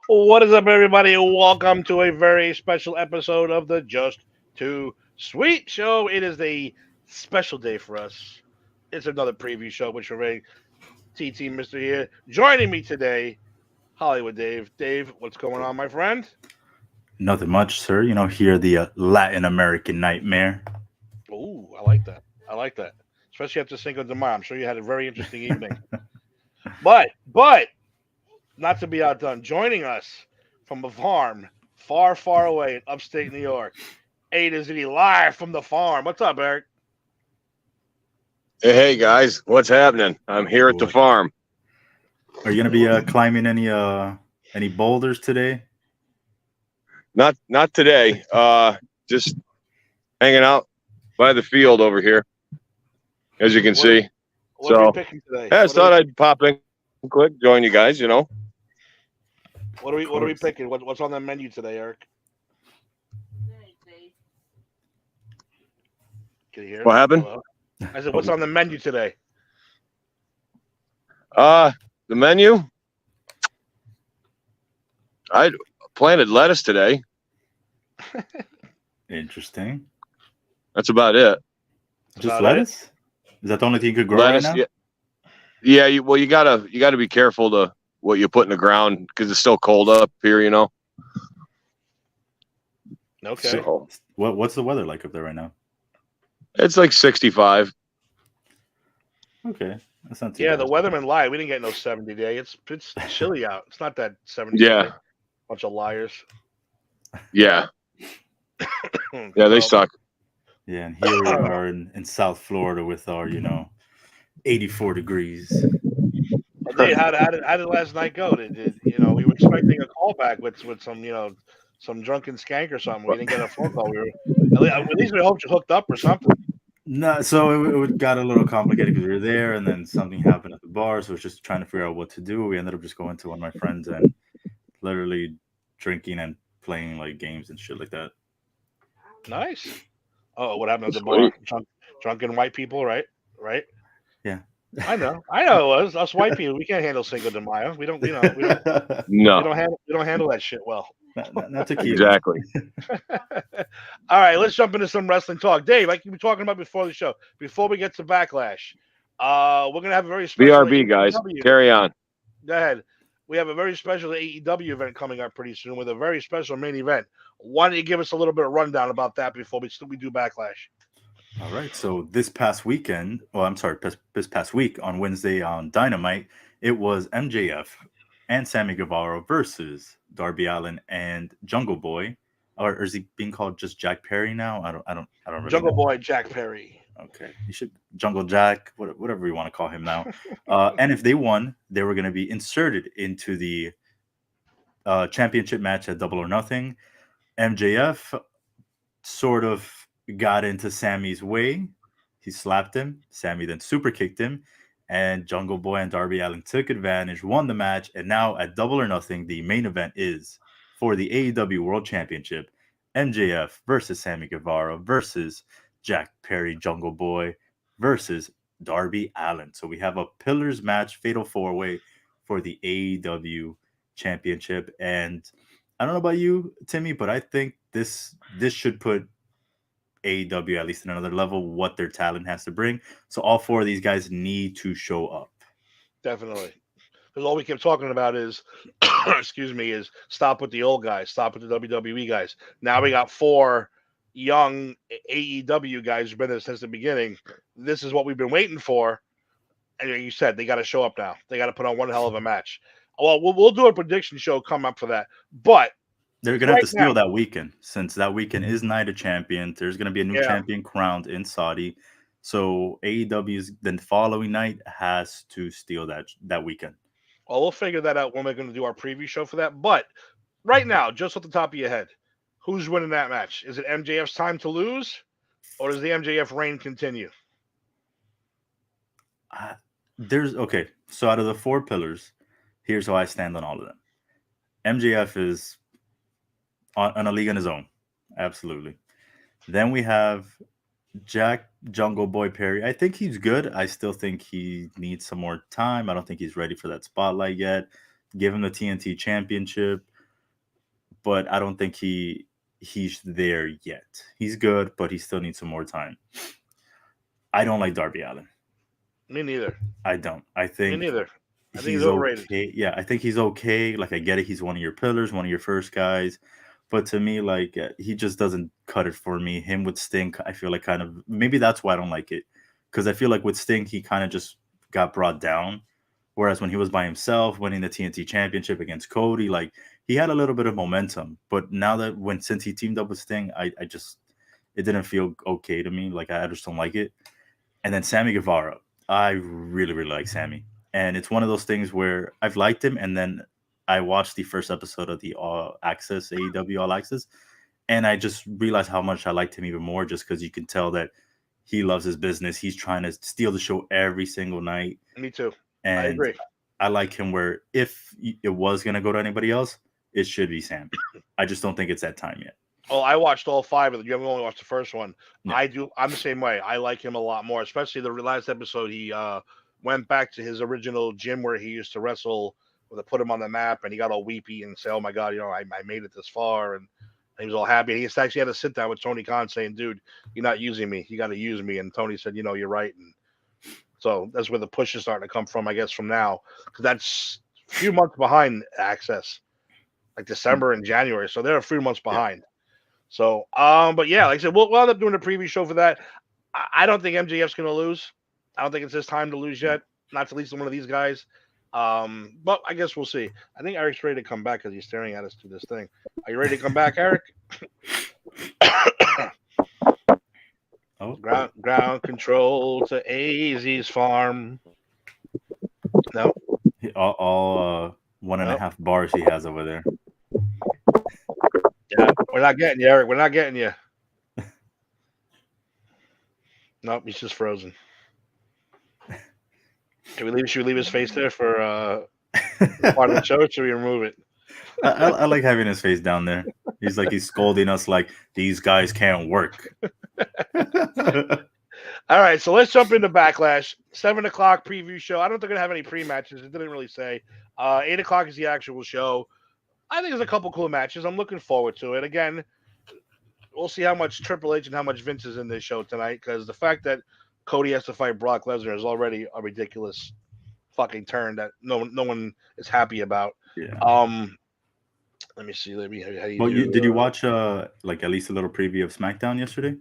What is up, everybody? Welcome to a very special episode of the Just Too Sweet Show. It is a special day for us. It's another preview show, which we're very TT Mister here. Joining me today, Hollywood Dave. Dave, what's going on, my friend? Nothing much, sir. You know, here the Latin American nightmare. Ooh, I like that. I like that. Especially after Cinco de Mayo. I'm sure you had a very interesting evening. But not to be outdone, joining us from a farm far, far away in upstate New York, A to Z live from the farm. What's up, Eric? Hey guys, what's happening? I'm here at the farm. Are you gonna be climbing any boulders today? Not today. Just hanging out by the field over here, as you can see. What are we picking today? Yeah, I thought I'd pop in quick, join you guys. You know. What are we picking? What's on the menu today, Eric? Can you hear? What happened? Hello? I said, what's on the menu today? The menu. I planted lettuce today. Interesting. That's about it. Just lettuce? Is that the only thing you could grow right now? Yeah. You gotta be careful to what you put in the ground because it's still cold up here. You know. Okay. So, what's the weather like up there right now? it's like 65. Okay, that's not too Yeah, bad. the weatherman lied. We didn't get no 70 day. It's chilly out. It's not that 70 Yeah. day. Bunch of liars. Yeah. Yeah, they suck. Yeah, and here we are in South Florida with our 84 degrees. Dave, how did last night go? Did we were expecting a callback with some drunken skank or something. We didn't get a phone call. At least we hoped you hooked up or something. No, so it got a little complicated because we were there, and then something happened at the bar. So it was just trying to figure out what to do. We ended up just going to one of my friends and literally drinking and playing like games and shit like that. Nice. Oh, what happened at the bar? Drunken white people, right? Right. Yeah. I know it was us white people. We can't handle Cinco de Mayo. We don't. We don't handle that shit well. Not tequila. Exactly. All right, let's jump into some wrestling talk. Dave, like you were talking about before the show, before we get to Backlash, we're gonna have a very special BRB guys. Carry on. Go ahead. We have a very special AEW event coming up pretty soon with a very special main event. Why don't you give us a little bit of rundown about that before we do Backlash? All right. So this past week on Wednesday on Dynamite, it was MJF and Sammy Guevara versus Darby Allin and Jungle Boy, or is he being called just Jack Perry now? I don't really Jungle know. Boy Jack Perry. Okay, you should Jungle Jack, whatever you want to call him now. And if they won, they were going to be inserted into the championship match at Double or Nothing. MJF sort of got into Sammy's way. He slapped him. Sammy then super kicked him. And Jungle Boy and Darby Allin took advantage, won the match. And now at Double or Nothing, the main event is for the AEW World Championship. MJF versus Sammy Guevara versus Jack Perry, Jungle Boy versus Darby Allin. So we have a pillars match, fatal four-way for the AEW Championship. And I don't know about you, Timmy, but I think this should put AEW at least in another level, what their talent has to bring. So all four of these guys need to show up. Definitely. Because all we kept talking about is, excuse me, is stop with the old guys, stop with the WWE guys. Now we got four young AEW guys who've been there since the beginning. This is what we've been waiting for. And like you said, they got to show up now. They got to put on one hell of a match. Well, we'll do a prediction show come up for that. But They're gonna have right to now, steal that weekend since that weekend is Night of Champions. There's gonna be a new yeah. champion crowned in Saudi, so AEW's the following night has to steal that weekend. Well, we'll figure that out when we're going to do our preview show for that. But right now, just off the top of your head, who's winning that match? Is it MJF's time to lose, or does the MJF reign continue? There's okay. So out of the four pillars, here's how I stand on all of them. MJF is on a league on his own, absolutely. Then we have Jack Jungle Boy Perry. I think he's good. I still think he needs some more time. I don't think he's ready for that spotlight yet. Give him the TNT Championship, but I don't think he's there yet. He's good, but he still needs some more time. I don't like Darby Allin. Me neither. I don't. I Me think neither. I think he's he's overrated. okay. Yeah, I think he's okay. Like I get it. He's one of your pillars, one of your first guys. But to me, like he just doesn't cut it for me. Him with Sting, I feel like kind of maybe that's why I don't like it. Because I feel like with Sting, he kind of just got brought down. Whereas when he was by himself, winning the TNT Championship against Cody, like he had a little bit of momentum. But now that since he teamed up with Sting, I just it didn't feel okay to me. Like I just don't like it. And then Sammy Guevara, I really really like Sammy, and it's one of those things where I've liked him, and then I watched the first episode of the All Access AEW All Access, and I just realized how much I liked him even more, just because you can tell that he loves his business. He's trying to steal the show every single night. Me too. I And agree. I like him where if it was going to go to anybody else, it should be Sam. I just don't think it's that time yet. Oh, I watched all five of them. You haven't only watched the first one. Yeah. I do. I'm the same way. I like him a lot more, especially the last episode. He went back to his original gym where he used to wrestle. Where they put him on the map, and he got all weepy and say, "Oh my God, I made it this far," and he was all happy. And he actually had to sit down with Tony Khan saying, "Dude, you're not using me. You got to use me." And Tony said, "You're right." And so that's where the push is starting to come from, I guess, from now, because that's a few months behind Access, like December and January. So they're a few months behind. Yeah. So, but yeah, like I said, we'll end up doing a preview show for that. I don't think MJF's going to lose. I don't think it's his time to lose yet. Not to least one of these guys. But I guess we'll see. I think Eric's ready to come back because he's staring at us through this thing. Are you ready to come back, Eric? Oh. Ground control to AZ's farm. No. All 1.5 bars he has over there. Yeah, we're not getting you, Eric. We're not getting you. Nope, he's just frozen. Should we leave his face there for part of the show, or should we remove it? I like having his face down there. He's scolding us like these guys can't work. All right, so let's jump into Backlash. 7 o'clock preview show. I don't think they're gonna have any pre-matches. It didn't really say. 8 o'clock is the actual show. I think there's a couple cool matches. I'm looking forward to it. Again, we'll see how much Triple H and how much Vince is in this show tonight, because the fact that Cody has to fight Brock Lesnar is already a ridiculous fucking turn that no one is happy about. Yeah. Let me see. Did you watch like at least a little preview of SmackDown yesterday?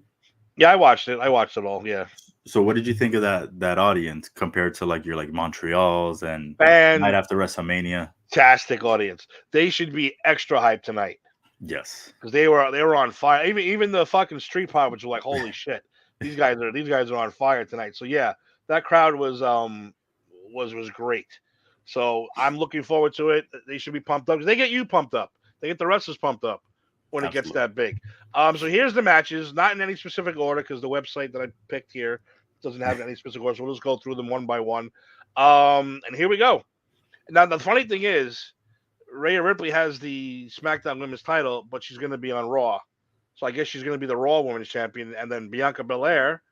Yeah, I watched it. I watched it all. Yeah. So what did you think of that audience compared to like your Montreal's and night after WrestleMania? Fantastic audience. They should be extra hyped tonight. Yes, because they were on fire. Even the fucking street pirates were like, "Holy shit, these guys are on fire tonight." So yeah, that crowd was great. So I'm looking forward to it. They should be pumped up. They get you pumped up. They get the wrestlers pumped up when Absolutely. It gets that big. So here's the matches, not in any specific order because the website that I picked here doesn't have any specific order. So we'll just go through them one by one. And here we go. Now the funny thing is, Rhea Ripley has the SmackDown Women's title, but she's going to be on Raw. So I guess she's going to be the Raw Women's Champion. And then Bianca Belair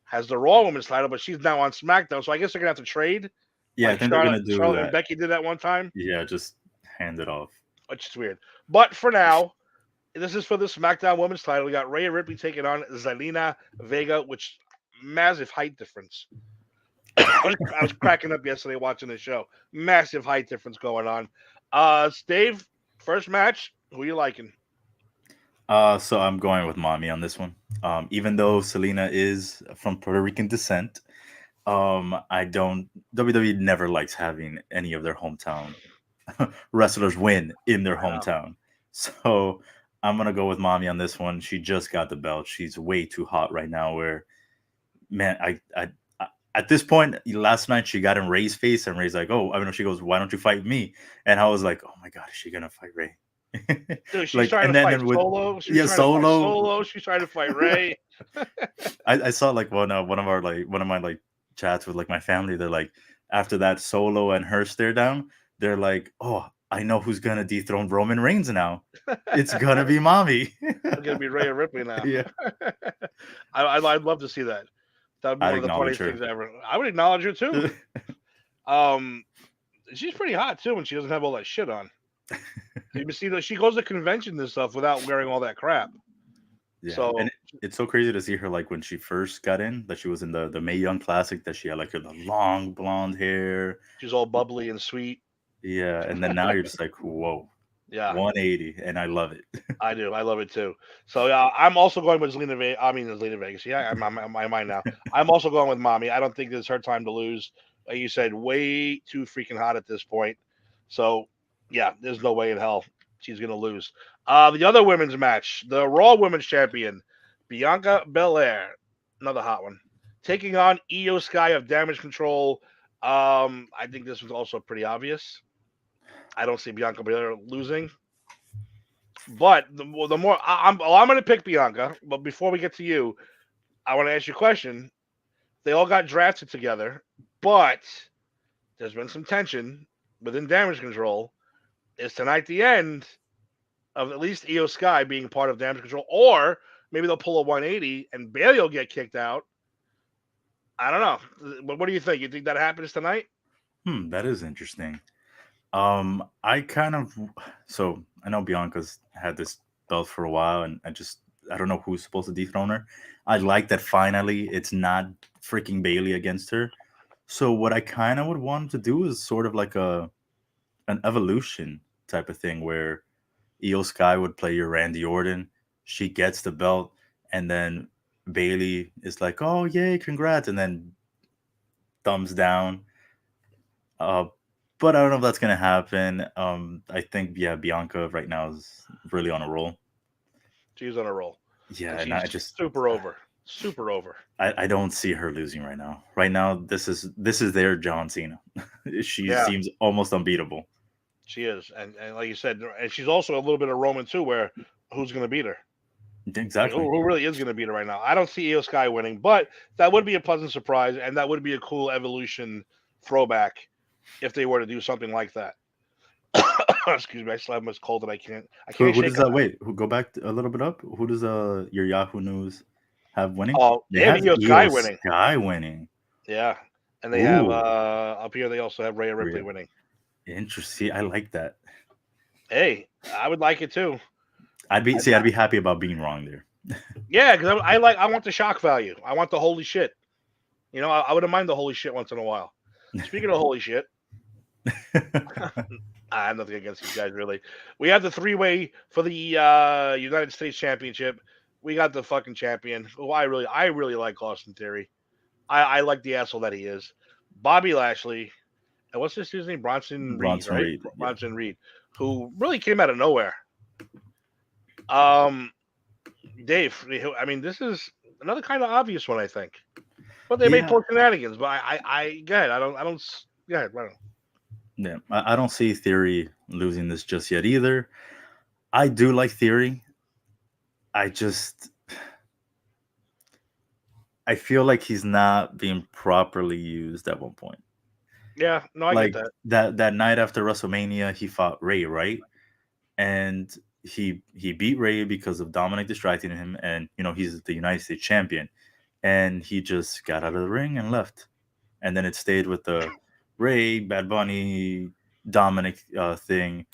has the Raw Women's title, but she's now on SmackDown. So I guess they're going to have to trade. Yeah, I think they're going to do Charlotte that. And Becky did that one time. Yeah, just hand it off. Which is weird. But for now, this is for the SmackDown Women's title. We got Rhea Ripley taking on Zelina Vega, which massive height difference. I was cracking up yesterday watching the show. Massive height difference going on. Steve, first match. Who you liking? So I'm going with mommy on this one. Even though Selena is from Puerto Rican descent, I don't. WWE never likes having any of their hometown wrestlers win in their I know. hometown. So I'm gonna go with mommy on this one. She just got the belt. She's way too hot right now. Where man, I at this point last night she got in Ray's face, and Ray's like, "Oh, I mean," she goes, "Why don't you fight me?" And I was like, "Oh my god, is she gonna fight Ray?" Dude, she's Like, trying and to then fight and with Solo. She's yeah, trying to fight Solo. Solo. She's trying to fight Ray. I saw like one of our like one of my like chats with like my family. They're like, after that Solo and her stare down, they're like, "Oh, I know who's gonna dethrone Roman Reigns now. It's gonna be mommy." It's gonna be Rhea Ripley now. Yeah, I'd love to see that. That would be I'd one of the acknowledge funniest her. things ever. I would acknowledge her too. Um, she's pretty hot too when she doesn't have all that shit on. You see that she goes to conventions and stuff without wearing all that crap. Yeah, and So it's so crazy to see her like when she first got in, that she was in the Mae Young Classic, that she had like the long blonde hair. she's all bubbly and sweet. Yeah, and then now you're just like, whoa, Yeah, 180, and I love it. I do. I love it too. So yeah, I'm also going with Zelina Vegas. I mean, Zelina Vegas. Yeah, I'm on my mind now. I'm also going with Mommy. I don't think it's her time to lose. Like you said, way too freaking hot at this point. So yeah, there's no way in hell she's gonna lose. The other women's match, the Raw Women's Champion, Bianca Belair, another hot one, taking on Io Sky of Damage Control. I think this was also pretty obvious. I don't see Bianca Belair losing. But the more I'm going to pick Bianca. But before we get to you, I want to ask you a question. They all got drafted together, but there's been some tension within Damage Control. Is tonight the end of at least Io Sky being part of Damage Control, or maybe they'll pull a 180 and Bailey will get kicked out? I don't know. But what do you think? You think that happens tonight? That is interesting. I kind of so I know Bianca's had this belt for a while, and I don't know who's supposed to dethrone her. I like that finally it's not freaking Bailey against her. So what I kind of would want to do is sort of like an evolution type of thing where Io Sky would play your Randy Orton. She gets the belt, and then Bailey is like, "Oh yay, congrats!" and then thumbs down. Uh, but I don't know if that's gonna happen. I think yeah, Bianca right now is really on a roll. She's on a roll, Yeah, and and she's I just super over. Super over. I don't see her losing right now. Right now, this is their John Cena. She Yeah, seems almost unbeatable. she is, and like you said, and she's also a little bit of Roman too. Where who's going to beat her? Like, Exactly. who really is going to beat her right now? I don't see Io Sky winning, but that would be a pleasant surprise, and that would be a cool evolution throwback if they were to do something like that. Excuse me, I still have this cold and I Who can't who shake does it. that? Wait, who go back a little bit up? Who does your Yahoo News have winning? Oh, They they have have Io Sky Io winning. Sky winning. Yeah, and they have Ooh, up here. They also have Rhea Ripley Rhea. winning. Interesting. I like that. Hey, I would like it too. I'd be happy about being wrong there. Yeah, because I want the shock value. I want the holy shit. You know, I wouldn't mind the holy shit once in a while. Speaking of holy shit, I have nothing against these guys really. We have the 3-way for the United States Championship. We got the fucking champion. Who I really like Austin Theory. I like the asshole that he is. Bobby Lashley, and what's this dude's name? Bronson Reed, Bronson right? Reed. Yeah. Bronson Reed, who really came out of nowhere. Um, Dave, I mean, this is another kind of obvious one, I think. But they may Yeah. pull shenanigans. But go ahead. I don't. Go ahead. I don't. Yeah. I don't see Theory losing this just yet either. I do like Theory. I just I feel like he's not being properly used at one point. Yeah, no, I get Like that. that night after WrestleMania, he fought Ray, right? And he beat Ray because of Dominic distracting him, and he's the United States champion, and he just got out of the ring and left, and then it stayed with the Ray, Bad Bunny, Dominic thing,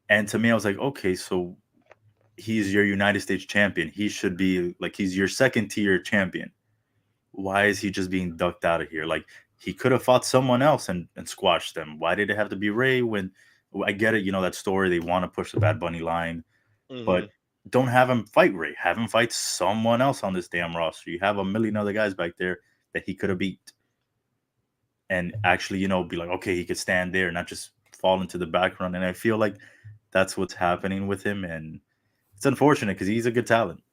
and to me, I was like, okay, so he's your United States champion. He should be like he's your second tier champion. Why is he just being ducked out of here? Like he could have fought someone else and squashed them. Why did it have to be Ray? When I get it, that story, they want to push the Bad Bunny line, Hmm. but don't have him fight Ray. Have him fight someone else on this damn roster. You have a million other guys back there that he could have beat, and actually, be like, okay, he could stand there, not just fall into the background. And I feel like that's what's happening with him, and it's unfortunate because he's a good talent.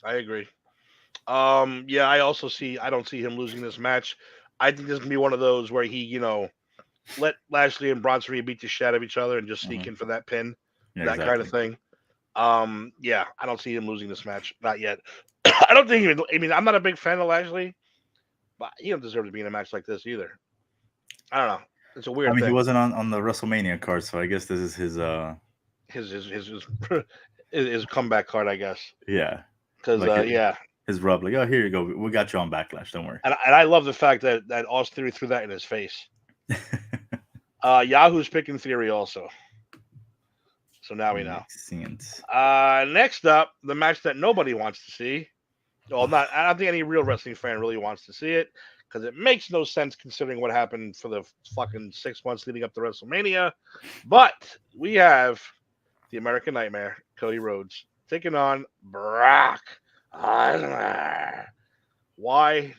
I agree. Yeah, I don't see him losing this match. I think this is gonna be one of those where he, let Lashley and Bronson Reed beat the shit out of each other and just sneak Mhm. in for that pin, Yeah, that kind of exactly. thing. Yeah, I don't see him losing this match. Not yet. I don't think even. I mean, I'm not a big fan of Lashley, but he don't deserve to be in a match like this either. I don't know. It's a I weird mean, he thing. wasn't on the WrestleMania card, so I guess this is his His comeback card, I guess. yeah, Because like yeah, his rub. Like, oh, here you go. We got you on Backlash. Don't worry. and I love the fact that Austin Theory threw that in his face. Yahoo's picking Theory also, so now we know. Makes sense. Next up, the match that nobody wants to see. Well, not. I don't think any real wrestling fan really wants to see it because it makes no sense considering what happened for the fucking 6 months leading up to WrestleMania. But we have the American Nightmare, Cody Rhodes, taking on Brock Lesnar. Why?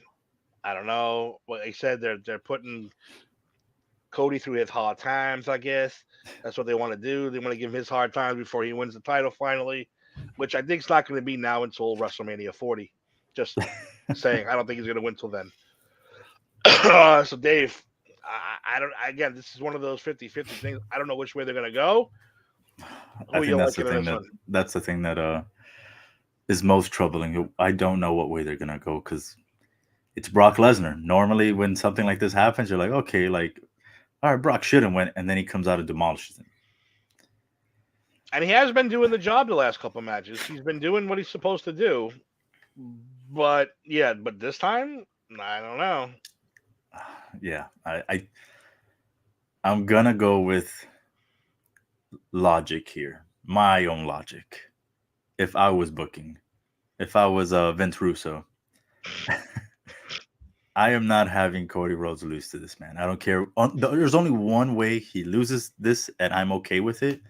I don't know. Well, they said they're putting Cody through his hard times. I guess that's what they want to do. They want to give him his hard times before he wins the title finally, which I think is not going to be now until WrestleMania 40. Just saying, I don't think he's going to win till then. So Dave, I don't. Again, this is one of those 50-50 things. I don't know which way they're going to go. I Who think you that's the liking in thing this that one? is most troubling. I don't know what way they're gonna go because it's Brock Lesnar. Normally, when something like this happens, you're like, okay, like, all right, Brock shouldn't win, and then he comes out and demolishes him. And he has been doing the job the last couple matches. He's been doing what he's supposed to do. But yeah, but this time, I don't know. Yeah, I'm gonna go with logic here, my own logic. If I was booking, if I was Vince Russo, I am not having Cody Rhodes lose to this man. I don't care. There's only one way he loses this, and I'm okay with it.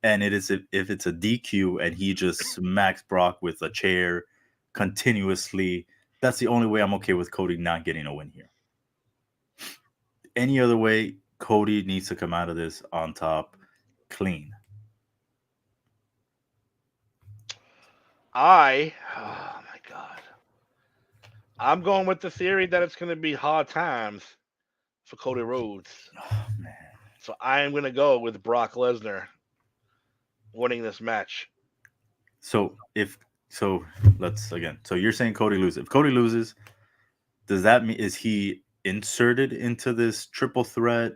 And it is if it's a DQ and he just smacks Brock with a chair continuously. That's the only way I'm okay with Cody not getting a win here. Any other way, Cody needs to come out of this on top, clean. Oh my god, I'm going with the theory that it's going to be hard times for Cody Rhodes. Oh, man. So I am going to go with Brock Lesnar winning this match. So if so, let's again. So you're saying Cody loses. If Cody loses, does that mean is he inserted into this triple threat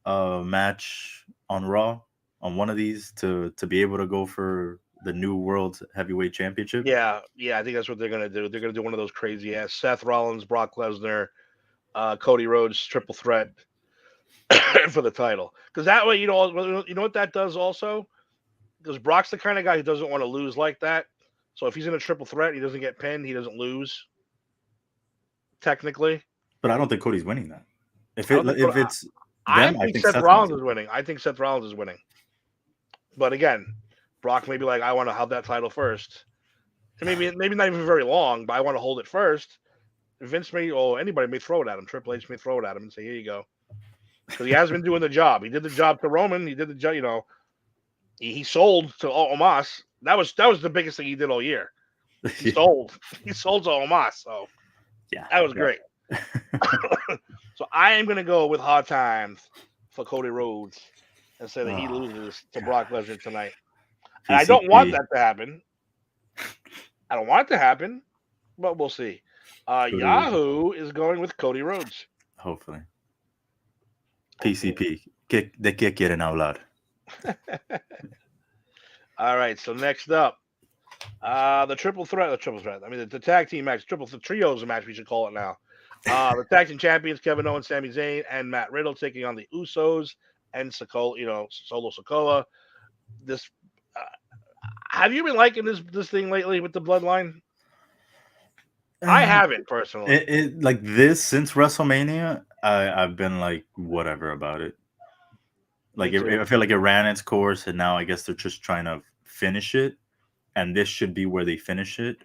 match on Raw on one of these to be able to go for the new World Heavyweight Championship? Yeah, I think that's what they're going to do. They're going to do one of those crazy ass Seth Rollins, Brock Lesnar, Cody Rhodes triple threat for the title. Because that way, you know what that does also. Because Brock's the kind of guy who doesn't want to lose like that. So if he's in a triple threat, he doesn't get pinned, he doesn't lose. Technically, But I don't think Cody's winning that. I don't think. If it's I them, I think think Seth Seth wins Rollins it. is winning. I think Seth Rollins is winning. But again, Brock may be like, I want to have that title first. And maybe not even very long, but I want to hold it first. Vince may, or anybody may throw it at him. Triple H may throw it at him and say, "Here you go," because he has been doing the job. He did the job to Roman. He did the job. He sold to Omos. That was the biggest thing he did all year. He Yeah, sold. He sold to Omos. So yeah, that was yeah. great. So I am going to go with hard times for Cody Rhodes and say that he Oh loses to God, Brock Lesnar tonight. And I don't want PCP. that to happen. I don't want it to happen, but we'll see. Cody, Yahoo is going with Cody Rhodes. hopefully. Hopefully. PCP. ¿De qué quieren hablar? All right. So next up, the triple threat. The triple threat. I mean, the tag team match. The trios match. We should call it now. The tag team champions Kevin Owens, Sami Zayn, and Matt Riddle taking on the Usos and Sokola. Solo Sokola. This. Have you been liking this thing lately with the Bloodline? I haven't personally. Like this since WrestleMania, I've been like whatever about it. Me Like too. I feel like it ran its course, and now I guess they're just trying to finish it, and this should be where they finish it.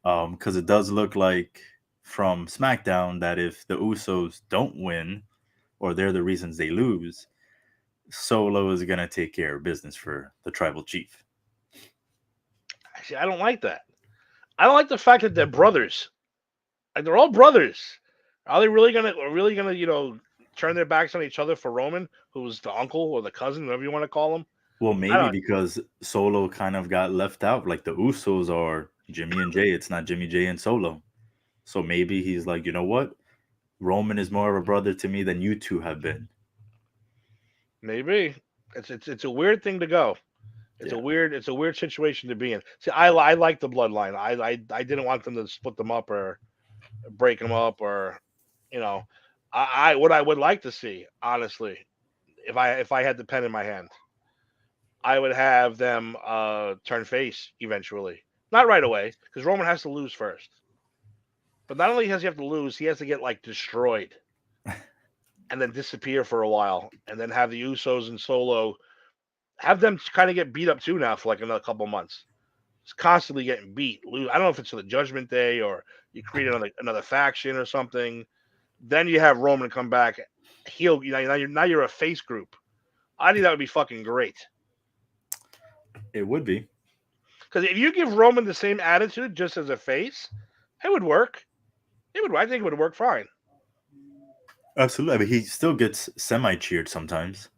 Because it does look like from SmackDown that if the Usos don't win, or they're the reasons they lose, Solo is gonna take care of business for the tribal chief. Actually, I don't like that. I don't like the fact that they're brothers. Like they're all brothers. Are they really gonna turn their backs on each other for Roman, who's the uncle or the cousin, whatever you want to call him? Well, I maybe don't. because Solo kind of got left out. Like the Usos are Jimmy and Jay. It's not Jimmy, Jay, and Solo. So maybe he's like, you know what? Roman is more of a brother to me than you two have been. Maybe it's a weird thing to go. Yeah. It's a weird situation to be in. See, I like the bloodline. I didn't want them to split them up or break them up or you know I what I would like to see honestly if I had the pen in my hand I would have them turn face eventually, not right away because Roman has to lose first. But not only has he have to lose, he has to get like destroyed and then disappear for a while, and then have the Usos and Solo have them kind of get beat up too now for like another couple months. It's constantly getting beat. I don't know if it's for the Judgment Day or you create another faction or something. Then you have Roman come back, heel. Now you're a face group. I think that would be fucking great. It would be. Because if you give Roman the same attitude just as a face, it would work. It would. I think it would work fine. Absolutely. I mean, he still gets semi cheered sometimes.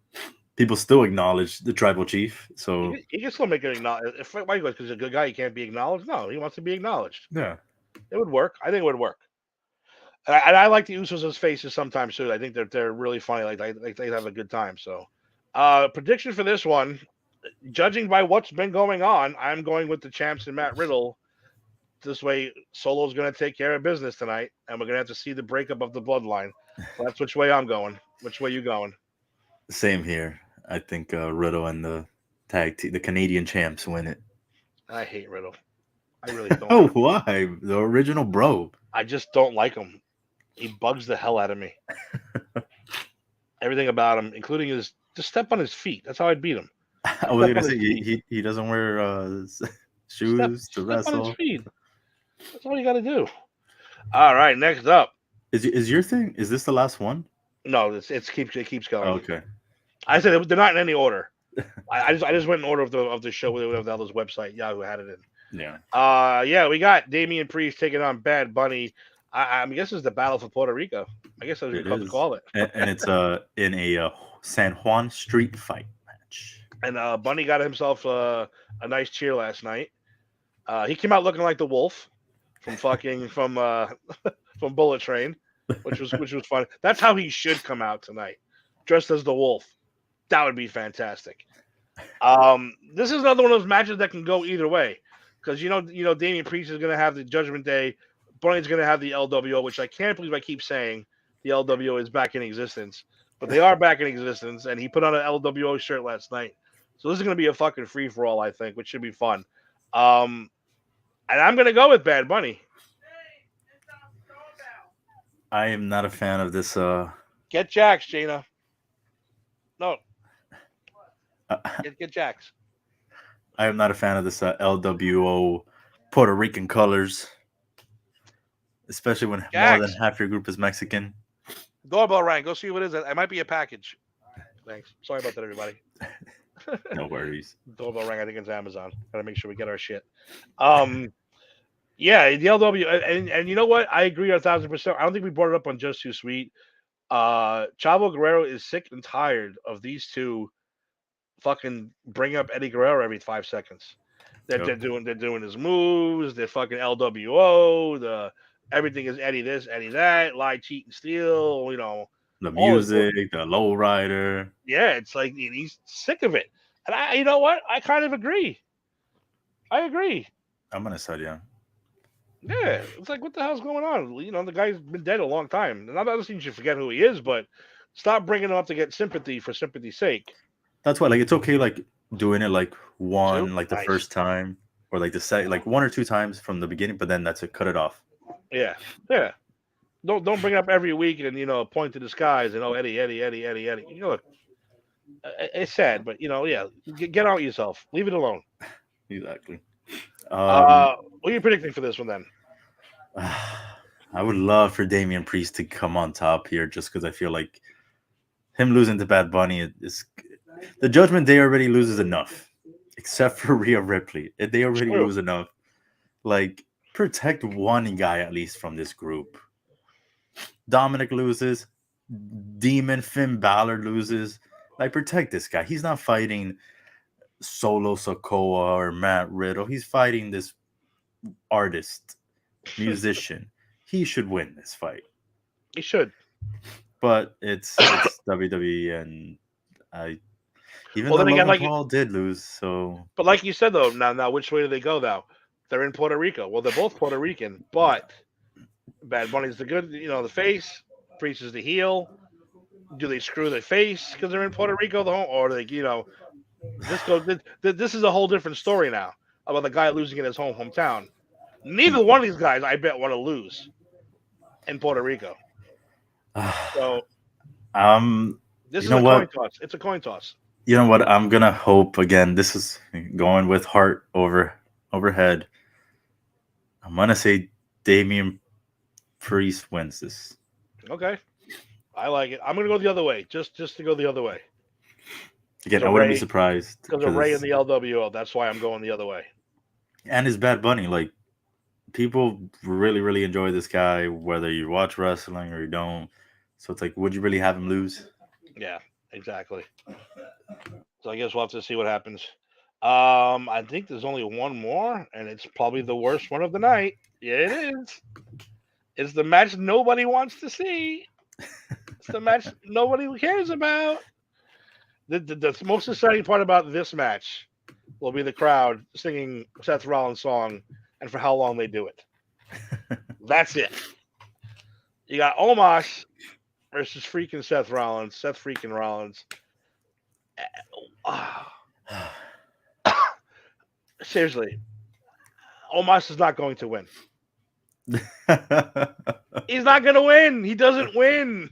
People still acknowledge the tribal chief. So, He can still make it acknowledged. If why because he's a good guy, he can't be acknowledged. No, he wants to be acknowledged. yeah. It would work. I think it would work. And I like the Usos as faces sometimes too. I think they're really funny. Like they have a good time. So, prediction for this one, judging by what's been going on, I'm going with the champs and Matt Riddle. This way, Solo's going to take care of business tonight, and we're going to have to see the breakup of the bloodline. So that's which way I'm going. Which way you going? Same here. I think Riddle and the the Canadian champs win it. I hate Riddle. I really don't. Oh, why? The original bro. I just don't like him. He bugs the hell out of me. Everything about him, including his just step on his feet. That's how I'd beat him. I was gonna say he doesn't wear shoes to step on his wrestle. feet. That's all you got to do. All right, next up. Is your thing? Is this the last one? No, it keeps going. Okay. I said they're not in any order. I just went in order of the show whatever the other's website Yahoo had it in. Yeah. Yeah, we got Damian Priest taking on Bad Bunny. I guess it's the battle for Puerto Rico. I guess that's what you call it. And it's in a San Juan street fight match. And Bunny got himself a nice cheer last night. He came out looking like the Wolf from from Bullet Train, which was fun. That's how he should come out tonight, dressed as the Wolf. That would be fantastic. This is another one of those matches that can go either way, because Damian Priest is going to have the Judgment Day, Bunny's going to have the LWO, which I can't believe I keep saying the LWO is back in existence, but they are back in existence, and he put on an LWO shirt last night. So this is going to be a fucking free for all, I think, which should be fun. And I'm going to go with Bad Bunny. I am not a fan of this. Get Jax, Jaina. No. Get Jax. I am not a fan of this LWO Puerto Rican colors, especially when more than half your group is Mexican. Doorbell rang. Go see what it is. It might be a package. Thanks. Sorry about that, everybody. No worries. Doorbell rang. I think it's Amazon. Gotta make sure we get our shit. Yeah, the LW, and you know what? I agree 1,000%. I don't think we brought it up on Just Too Sweet. Chavo Guerrero is sick and tired of these two fucking bring up Eddie Guerrero every 5 seconds. They're doing his moves. They're fucking LWO. Everything is Eddie this, Eddie that, lie, cheat, and steal. The music, the lowrider. Yeah, it's like he's sick of it. And you know what? I kind of agree. I agree. I'm gonna say yeah. Yeah, it's like what the hell's going on? The guy's been dead a long time. And I'm not saying you should forget who he is, but stop bringing him up to get sympathy for sympathy's sake. That's why, like, it's okay, like doing it like one, Two? like the Nice. first time, or like the second, like 1 or 2 times from the beginning, but then that's it. Cut it off. Yeah, yeah. Don't bring it up every week and point to the skies and Eddie. Look, it's sad, but yeah, get out yourself. Leave it alone. Exactly. Um, What are you predicting for this one then? I would love for Damian Priest to come on top here, just because I feel like him losing to Bad Bunny is the Judgment Day already loses enough, except for Rhea Ripley. They It's already true. lose enough. Like, protect one guy at least from this group. Dominic loses. Demon Finn Balor loses. Like, protect this guy. He's not fighting Solo Sokoa or Matt Riddle. He's fighting this artist, musician. He should win this fight. He should. But it's WWE, and I even Well, though then again, Logan Paul did lose, so but like you said though, now which way do they go now? They're in Puerto Rico. Well, they're both Puerto Rican, but Bad Bunny's the good, the face. Priest is the heel. Do they screw the face because they're in Puerto Rico, or they, this goes? This is a whole different story now about the guy losing in his hometown. Neither one of these guys, I bet, want to lose in Puerto Rico. So this you is know a coin what? toss. It's a coin toss. You know what? I'm gonna hope again. This is going with heart overhead. I'm gonna say Damian Priest wins this. Okay, I like it. I'm gonna go the other way, just to go the other way. Again, I wouldn't be surprised Because of Ray in because the LWO. That's why I'm going the other way. and his Bad Bunny. Like, people really enjoy this guy, whether you watch wrestling or you don't. So it's like, would you really have him lose? Yeah, exactly. So I guess we'll have to see what happens. I think there's only one more, and it's probably the worst one of the night. Yeah, it is. It's the match nobody wants to see. It's the match nobody cares about. The most exciting part about this match will be the crowd singing Seth Rollins' song and for how long they do it. That's it. You got Omos versus freaking Seth Rollins. Seth freaking Rollins. Seriously, Omos is not going to win. He's not going to win. He doesn't win.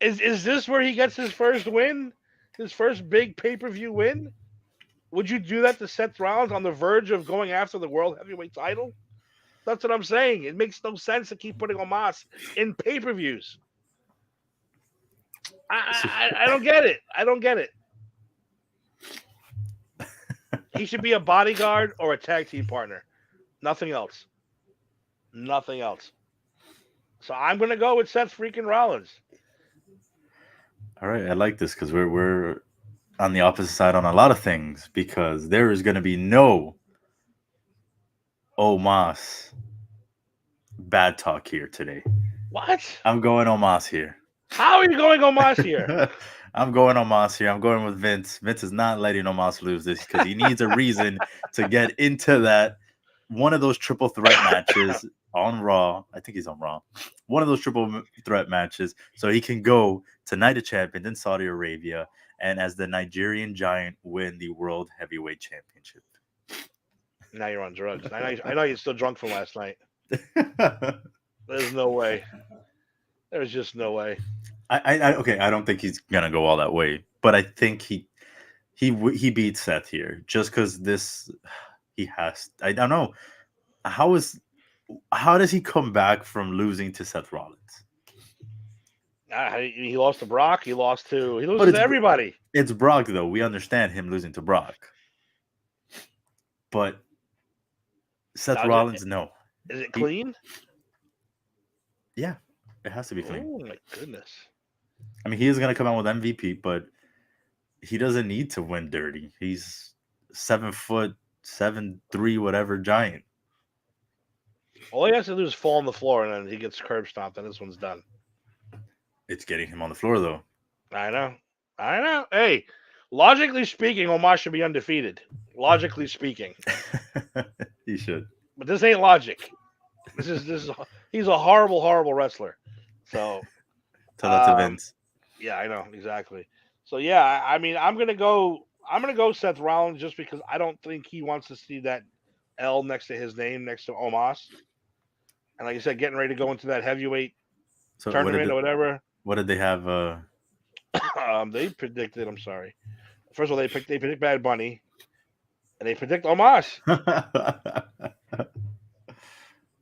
Is this where he gets his first win? His first big pay-per-view win? Would you do that to Seth Rollins on the verge of going after the World Heavyweight title? That's what I'm saying. It makes no sense to keep putting Omos in pay-per-views. I don't get it. I don't get it. He should be a bodyguard or a tag team partner. Nothing else. Nothing else. So I'm gonna go with Seth freaking Rollins. All right, I like this because we're on the opposite side on a lot of things because there is going to be no Omos bad talk here today. What? I'm going Omos here. How are you going Omos here? I'm going Omos here. I'm going with Vince. Vince is not letting Omos lose this because he needs a reason to get into that one of those triple threat matches on Raw. I think he's on Raw. One of those triple threat matches, so he can go to Night of Champions in Saudi Arabia and as the Nigerian Giant win the World Heavyweight Championship. Now you're on drugs. I know you're still drunk from last night. There's no way. There's just no way. Okay, I don't think he's gonna go all that way, but I think he beats Seth here just because this he has. I don't know how does he come back from losing to Seth Rollins? He lost to Brock. He loses to everybody. It's Brock though. We understand him losing to Brock, but Seth Rollins, no. Is it clean? Yeah, it has to be clean. Oh my goodness. I mean, he is going to come out with MVP, but he doesn't need to win dirty. He's 7'7", 3", whatever giant. All he has to do is fall on the floor, and then he gets curb stomped, and this one's done. It's getting him on the floor, though. I know. Hey, logically speaking, Omos should be undefeated. Logically speaking, he should. But this ain't logic. This is he's a horrible wrestler. So tell that to Vince. Yeah, I know exactly. So yeah, I mean, I'm gonna go Seth Rollins just because I don't think he wants to see that L next to his name, next to Omos. And like I said, getting ready to go into that heavyweight So tournament or whatever. what did they have? They predicted. I'm sorry. First of all, they predict Bad Bunny, and they predict Omos.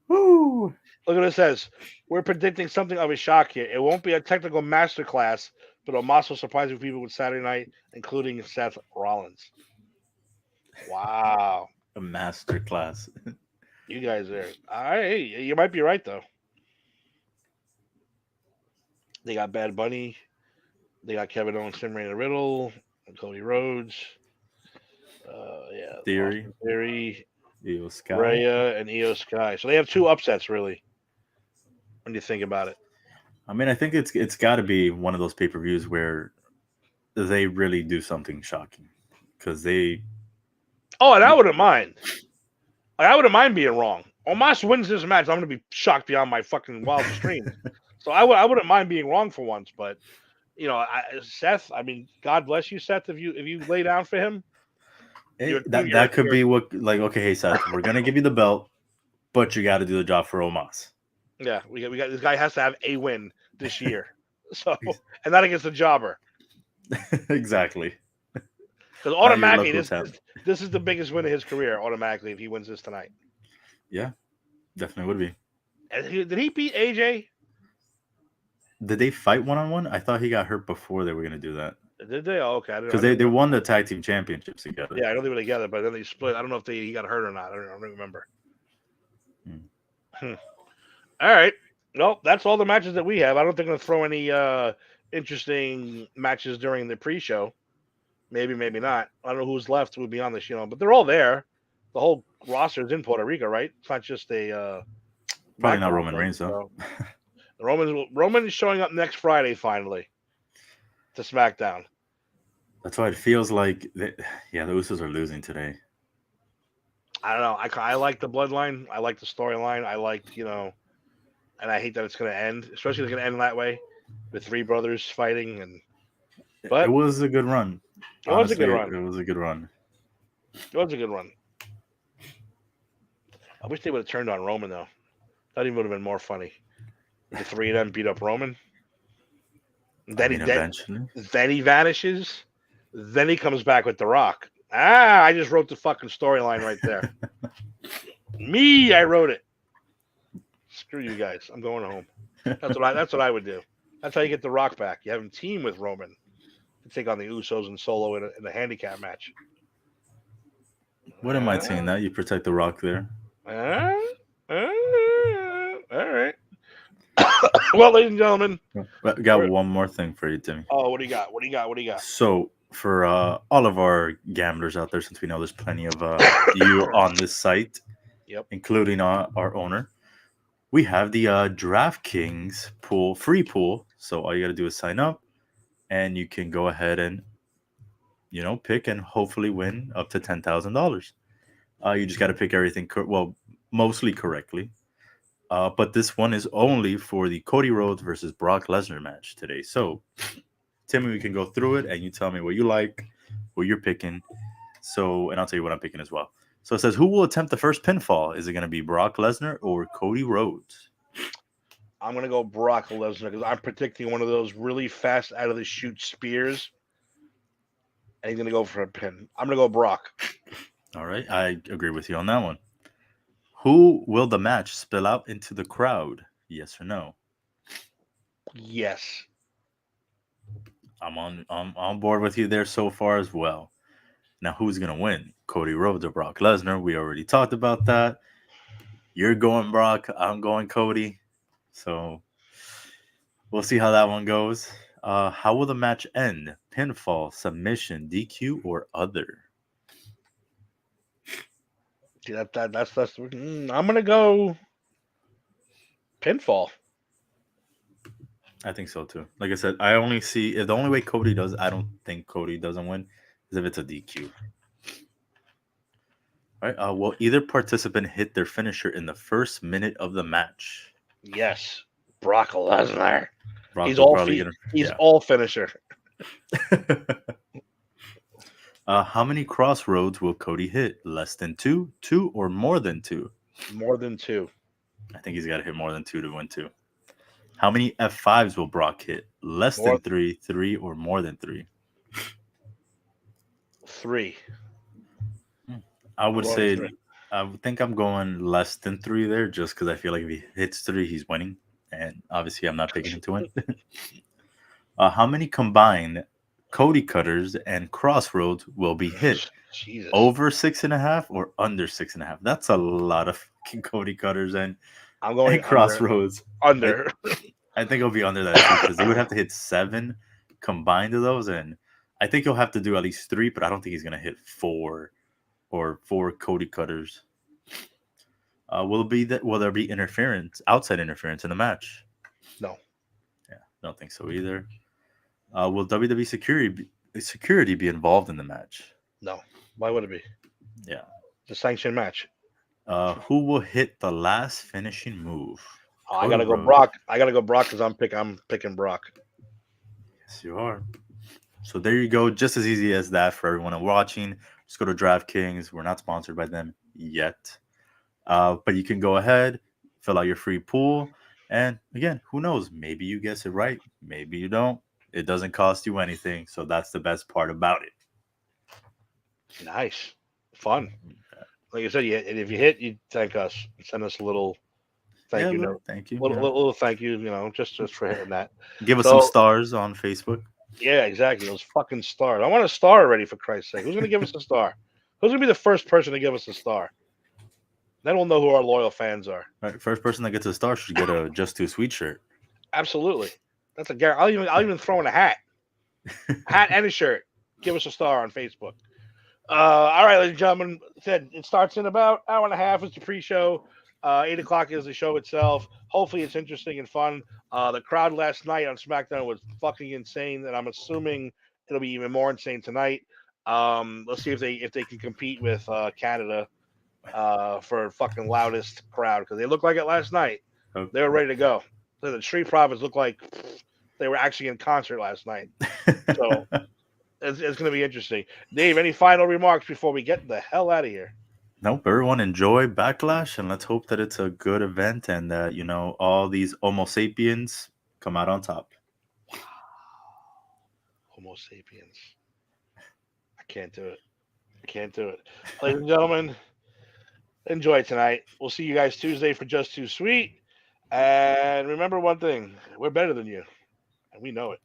Woo! Look what it says. We're predicting something of a shock here. It won't be a technical masterclass, but Omos will surprise people with Saturday night, including Seth Rollins. Wow. A master class. You guys are. Hey, you might be right, though. They got Bad Bunny. They got Kevin Owens, Tim Rainer Riddle, and Cody Rhodes. Theory. Austin Theory, Io Sky. Rhea, and Io Sky. So they have two upsets, really, when you think about it. I mean, I think it's got to be one of those pay-per-views where they really do something shocking because they. Oh, and I wouldn't mind. I wouldn't mind being wrong. Omos wins this match, I'm going to be shocked beyond my fucking wildest dreams. So I wouldn't mind being wrong for once, but Seth. I mean, God bless you, Seth. If you lay down for him, that could be what, like, okay, hey Seth, we're gonna give you the belt, but you got to do the job for Omos. Yeah, we got this guy has to have a win this year. So, and not against a jobber. Exactly. Because automatically, this is the biggest win of his career. Automatically, if he wins this tonight. Yeah, definitely would be. Did he beat AJ? Did they fight 1-on-1? I thought he got hurt before they were going to do that. Did they? Oh, okay. Because they won the tag team championships together. Yeah, I know they were together, but then they split. I don't know if he got hurt or not. I don't remember. All right. Well, that's all the matches that we have. I don't think I'm going to throw any interesting matches during the pre-show. Maybe, maybe not. I don't know who's left who would be on this, but they're all there. The whole roster is in Puerto Rico, right? It's not just a probably not Roman Reigns, though. Roman is showing up next Friday finally to SmackDown. That's why it feels like the Usos are losing today. I don't know. I like the bloodline. I like the storyline. I like, and I hate that it's going to end, especially if it's going to end that way with three brothers fighting. But it was a good run. It was a good run. It was a good run. It was a good run. I wish they would have turned on Roman, though. That even would have been more funny. The three of them beat up Roman. Then he vanishes. Then he comes back with The Rock. I just wrote the fucking storyline right there. I wrote it. Screw you guys. I'm going home. That's what I would do. That's how you get The Rock back. You have him team with Roman to take on the Usos and Solo in a handicap match. What am I saying? That you protect The Rock there? All right. Well, ladies and gentlemen, I got one more thing for you, Timmy. Oh, what do you got? What do you got? So, for all of our gamblers out there, since we know there's plenty of you on this site, including our owner, we have the DraftKings free pool. So all you got to do is sign up, and you can go ahead and pick and hopefully win up to $10,000. You just got to pick everything mostly correctly. But this one is only for the Cody Rhodes versus Brock Lesnar match today. So, Timmy, we can go through it, and you tell me what you like, what you're picking. So, and I'll tell you what I'm picking as well. So it says, who will attempt the first pinfall? Is it going to be Brock Lesnar or Cody Rhodes? I'm going to go Brock Lesnar because I'm predicting one of those really fast out of the chute spears. And he's going to go for a pin. I'm going to go Brock. All right. I agree with you on that one. Who will the match spill out into the crowd? Yes or no? Yes. I'm on board with you there so far as well. Now, who's going to win? Cody Rhodes or Brock Lesnar? We already talked about that. You're going Brock. I'm going Cody. So we'll see how that one goes. How will the match end? Pinfall, submission, DQ, or other? That's I'm gonna go pinfall. I think so too. Like I said, I only see if the only way Cody does. I don't think Cody doesn't win is if it's a DQ. All right. Will either participant hit their finisher in the first minute of the match? Yes, Brock Lesnar. He's all finisher. How many crossroads will Cody hit? Less than two, two, or more than two? More than 2. I think he's got to hit more than two to win two. How many F5s will Brock hit? Less More than three, three, or more than three? 3. I I'm would going say 3. I would think I'm going less than three there, just because I feel like if he hits three, he's winning, and obviously I'm not picking him to win. How many combined Cody cutters and crossroads will be hit? Jesus. Over 6.5 or under 6.5? That's a lot of fucking Cody cutters I'm going and crossroads. under. I think it'll be under that too, because they would have to hit 7 combined of those, and I think he'll have to do at least 3, but I don't think he's gonna hit 4 or 4 Cody cutters. Will there be interference, outside interference in the match? No. Yeah, I don't think so either. Will WWE security be involved in the match? No. Why would it be? Yeah. It's a sanctioned match. Who will hit the last finishing move? I Cody gotta go Rhodes. Brock. I gotta go Brock because I'm picking Brock. Yes, you are. So there you go. Just as easy as that for everyone watching. Just go to DraftKings. We're not sponsored by them yet. But you can go ahead, fill out your free pool. And again, who knows? Maybe you guess it right. Maybe you don't. It doesn't cost you anything. So that's the best part about it. Nice, fun. Like I said, if you hit, you thank us. Send us a little thank you note. Thank you. Little thank you. Just for hitting that. Give us So- some stars on Facebook. Yeah, exactly. Those fucking stars. I want a star already, for Christ's sake. Who's gonna give us a star? Who's gonna be the first person to give us a star? Then we'll know who our loyal fans are. All right, first person that gets a star should get a Just Too Sweet shirt. Absolutely. That's a guarantee. I'll even throw in a hat and a shirt. Give us a star on Facebook. All right, ladies and gentlemen. Said it starts in about an hour and a half. It's the pre-show. 8 o'clock is the show itself. Hopefully, it's interesting and fun. The crowd last night on SmackDown was fucking insane, and I'm assuming it'll be even more insane tonight. Let's see if they can compete with Canada for fucking loudest crowd, because they looked like it last night. Okay. They were ready to go. So the Street Profits looked like they were actually in concert last night. So it's going to be interesting. Dave, any final remarks before we get the hell out of here? Nope. Everyone enjoy Backlash, and let's hope that it's a good event and that all these Homo sapiens come out on top. Homo sapiens. I can't do it. Ladies and gentlemen, enjoy tonight. We'll see you guys Tuesday for Just Too Sweet. And remember one thing, we're better than you. And we know it.